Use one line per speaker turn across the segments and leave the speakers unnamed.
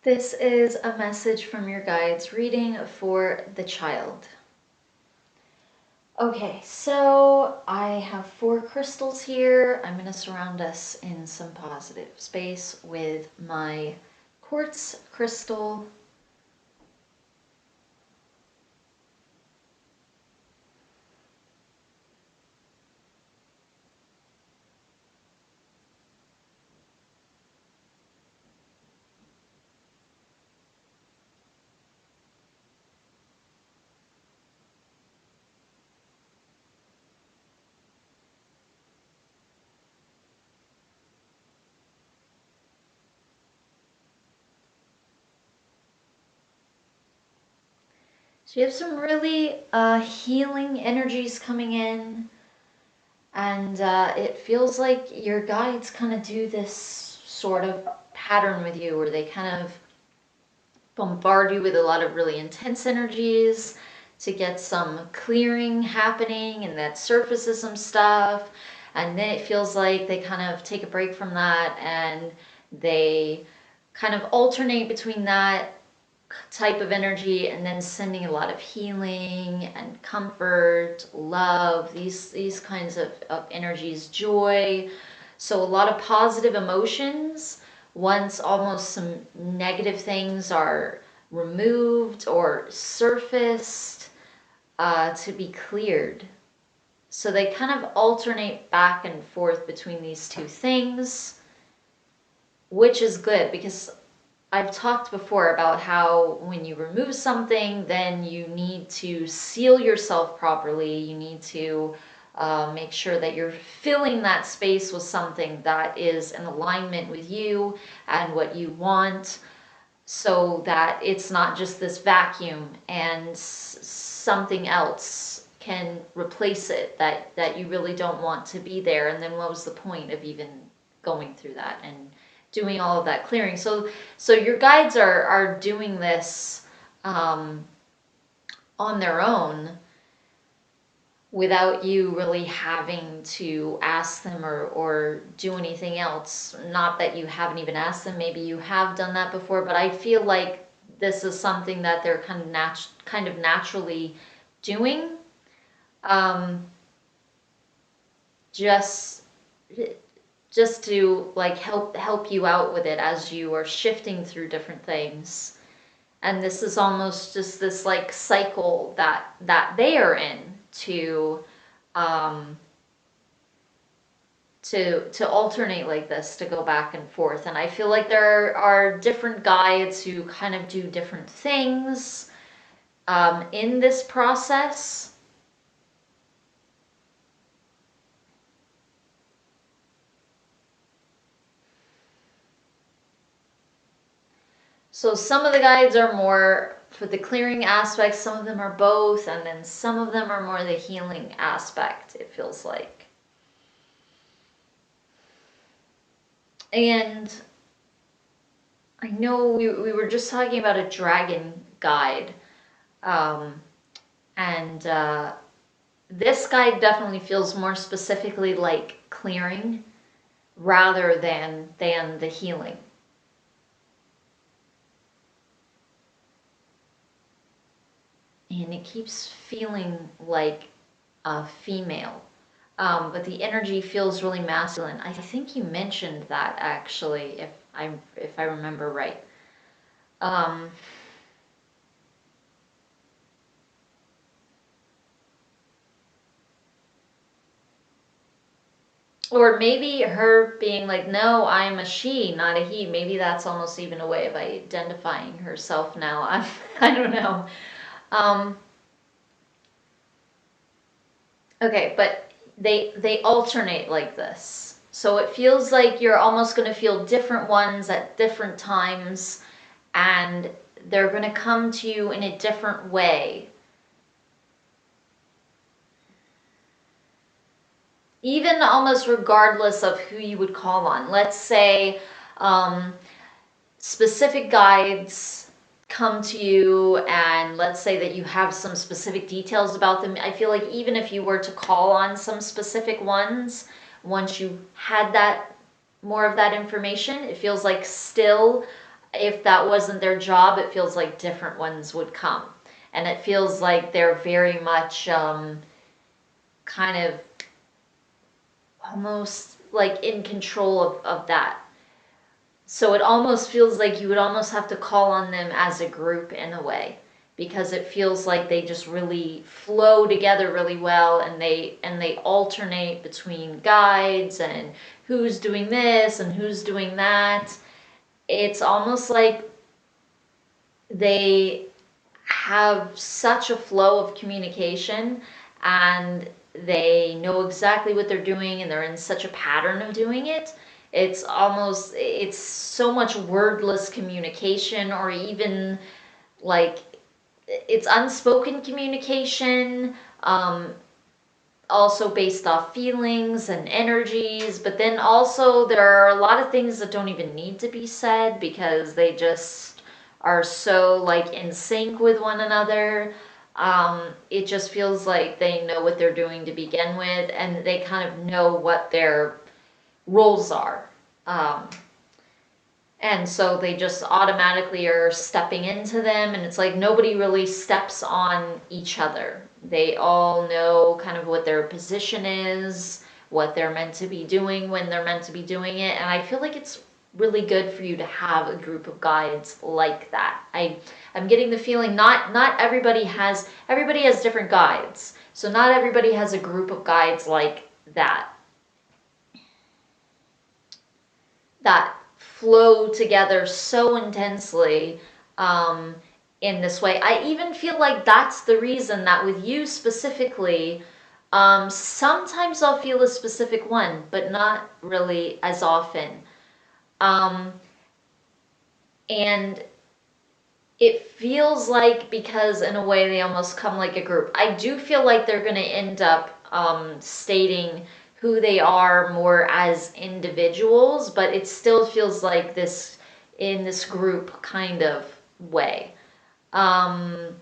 This is a message from your guides reading for the child. Okay, so I have 4 crystals here. I'm going to surround us in some positive space with my quartz crystal. So you have some really healing energies coming in, and it feels like your guides kind of do this sort of pattern with you, where they kind of bombard you with a lot of really intense energies to get some clearing happening, and that surfaces some stuff, and then it feels like they kind of take a break from that and they kind of alternate between that type of energy and then sending a lot of healing and comfort, love, these kinds of energies, joy. So a lot of positive emotions once almost some negative things are removed or surfaced, to be cleared. So they kind of alternate back and forth between these two things, which is good because I've talked before about how when you remove something, then you need to seal yourself properly. You need to make sure that you're filling that space with something that is in alignment with you and what you want, so that it's not just this vacuum and something else can replace it that you really don't want to be there. And then what was the point of even going through that and doing all of that clearing? So your guides are doing this on their own without you really having to ask them or do anything else. Not that you haven't even asked them, maybe you have done that before, but I feel like this is something that they're kind of naturally doing. Just to like help you out with it as you are shifting through different things. And this is almost just this like cycle that they are in to um to alternate like this, to go back and forth. And I feel like there are different guides who kind of do different things in this process. So some of the guides are more for the clearing aspect, some of them are both, and then some of them are more the healing aspect, it feels like. And I know we were just talking about a dragon guide, and this guide definitely feels more specifically like clearing rather than the healing. And it keeps feeling like a female, but the energy feels really masculine. I think you mentioned that actually, if I remember right. Um, or maybe her being like, no, I'm a she, not a he. Maybe that's almost even a way of identifying herself now. I don't know. Um, okay, but they alternate like this. So it feels like you're almost going to feel different ones at different times, and they're going to come to you in a different way. Even almost regardless of who you would call on. Let's say specific guides come to you, and let's say that you have some specific details about them. I feel like even if you were to call on some specific ones, once you had that more of that information, it feels like still if that wasn't their job, it feels like different ones would come. And it feels like they're very much kind of almost like in control of that. So it almost feels like you would almost have to call on them as a group in a way, because it feels like they just really flow together really well, and they alternate between guides and who's doing this and who's doing that. It's almost like they have such a flow of communication, and they know exactly what they're doing, and they're in such a pattern of doing it. It's so much wordless communication, or even like it's unspoken communication, also based off feelings and energies. But then also there are a lot of things that don't even need to be said, because they just are so like in sync with one another. It just feels like they know what they're doing to begin with, and they kind of know what their roles are. Um, and so they just automatically are stepping into them, and it's like nobody really steps on each other. They all know kind of what their position is, what they're meant to be doing when they're meant to be doing it. And I feel like it's really good for you to have a group of guides like that. I'm getting the feeling not everybody has different guides. So not everybody has a group of guides like that that flow together so intensely, um, in this way. I even feel like that's the reason that with you specifically, sometimes I'll feel a specific one, but not really as often. Um, and it feels like, because in a way they almost come like a group. I do feel like they're going to end up stating who they are more as individuals, but it still feels like this in this group kind of way. Um,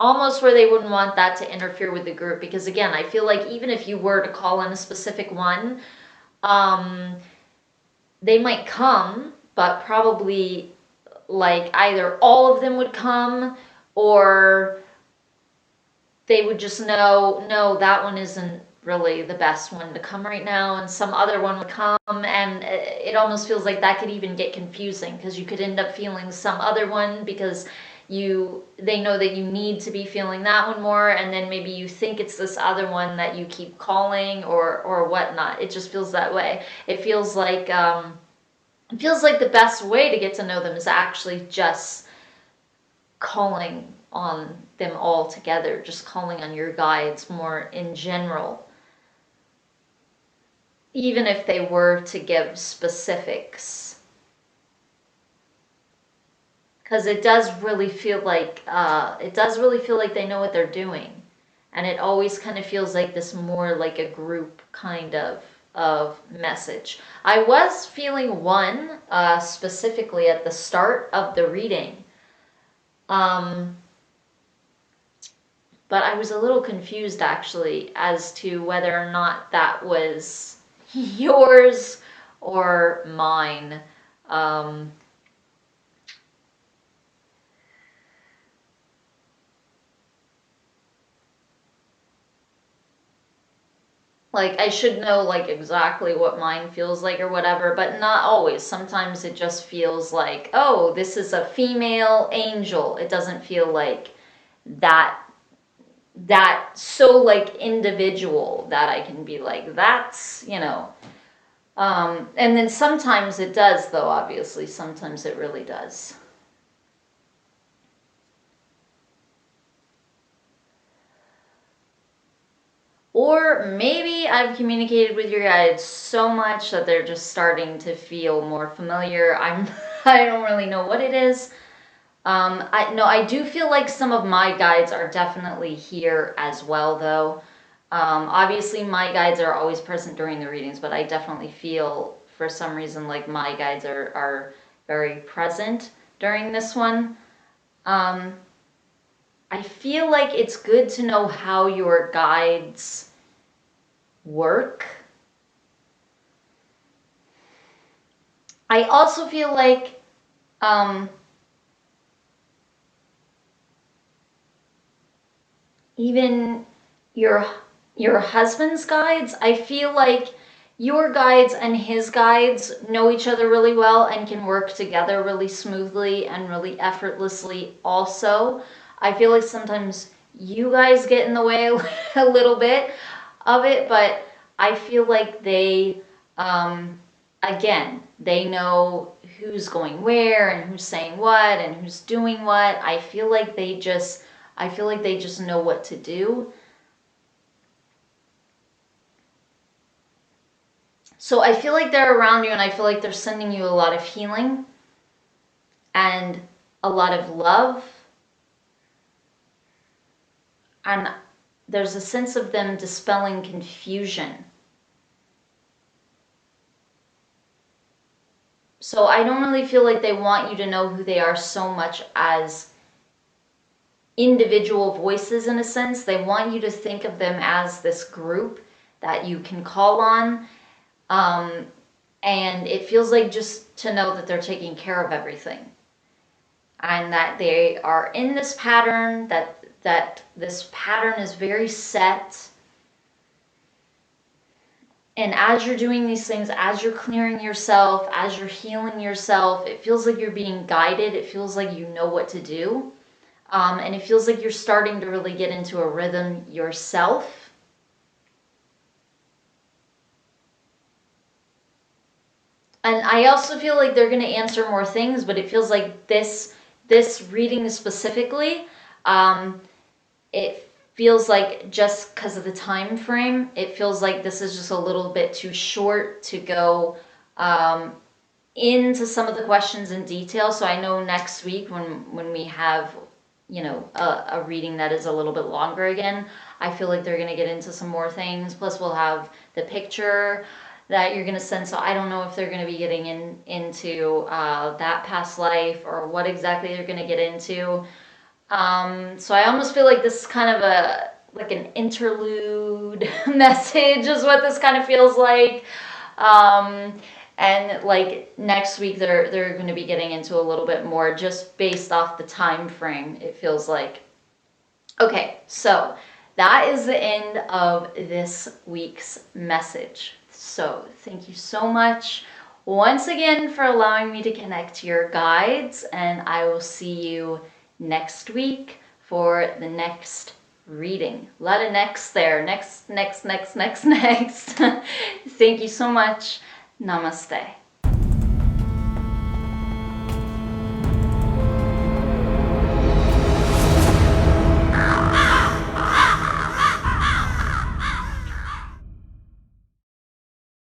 Almost where they wouldn't want that to interfere with the group, because again, I feel like even if you were to call in a specific one, um, they might come, but probably like either all of them would come, or they would just know, no, that one isn't really the best one to come right now, and some other one would come. And it almost feels like that could even get confusing, because you could end up feeling some other one because they know that you need to be feeling that one more, and then maybe you think it's this other one that you keep calling, or whatnot. It just feels that way. It feels like the best way to get to know them is actually just calling on them all together, just calling on your guides more in general, even if they were to give specifics. Because it does really feel like they know what they're doing, and it always kind of feels like this more like a group kind of message. I was feeling one specifically at the start of the reading. But I was a little confused actually as to whether or not that was yours or mine. Um, like I should know like exactly what mine feels like or whatever, but not always. Sometimes it just feels like, oh, this is a female angel. It doesn't feel like that so like individual that I can be like, that's. And then sometimes it does, though, obviously. Sometimes it really does. Or maybe I've communicated with your guides so much that they're just starting to feel more familiar. I don't really know what it is. I do feel like some of my guides are definitely here as well, though. Obviously, my guides are always present during the readings, but I definitely feel, for some reason, like my guides are very present during this one. Um, I feel like it's good to know how your guides work. I also feel like even your your husband's guides, I feel like your guides and his guides know each other really well and can work together really smoothly and really effortlessly also. I feel like sometimes you guys get in the way a little bit of it, but I feel like they again, they know who's going where and who's saying what and who's doing what. I feel like they just know what to do. So I feel like they're around you and I feel like they're sending you a lot of healing and a lot of love. And there's a sense of them dispelling confusion. So I don't really feel like they want you to know who they are so much as individual voices in a sense. They want you to think of them as this group that you can call on. And it feels like just to know that they're taking care of everything and that they are in this pattern, that this pattern is very set. And as you're doing these things, as you're clearing yourself, as you're healing yourself, it feels like you're being guided. It feels like you know what to do. And it feels like you're starting to really get into a rhythm yourself. And I also feel like they're going to answer more things, but it feels like this reading specifically, it feels like just because of the time frame, it feels like this is just a little bit too short to go into some of the questions in detail. So I know next week when we have, you know, a reading that is a little bit longer again, I feel like they're going to get into some more things. Plus we'll have the picture that you're going to send. So I don't know if they're going to be getting into that past life or what exactly they're going to get into. So I almost feel like this is kind of like an interlude message is what this kind of feels like. And like next week they're going to be getting into a little bit more just based off the time frame, it feels like. Okay, so that is the end of this week's message. So thank you so much once again for allowing me to connect to your guides, and I will see you next week for the next reading. A lot of next there. Next. Thank you so much. Namaste.